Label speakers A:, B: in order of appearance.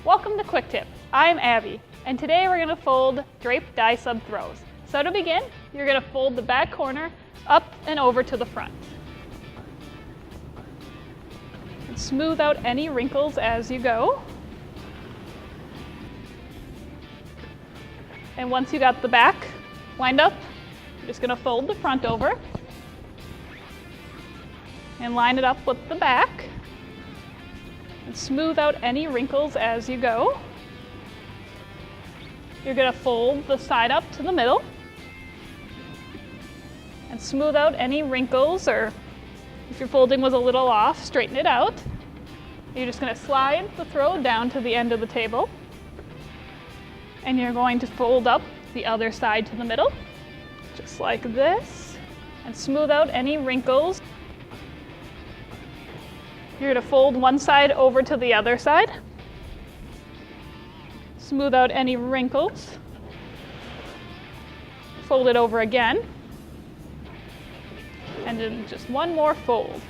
A: Welcome to Quick Tip. I'm Abby, and today we're going to fold drape die sub throws. So to begin, you're going to fold the back corner up and over to the front. And smooth out any wrinkles as you go. And once you got the back lined up, you're just going to fold the front over and line it up with the back. And smooth out any wrinkles as you go. You're going to fold the side up to the middle and smooth out any wrinkles, or if your folding was a little off, straighten it out. You're just going to slide the throw down to the end of the table, and you're going to fold up the other side to the middle, just like this, and smooth out any wrinkles. You're going to fold one side over to the other side. Smooth out any wrinkles. Fold it over again. And then just one more fold.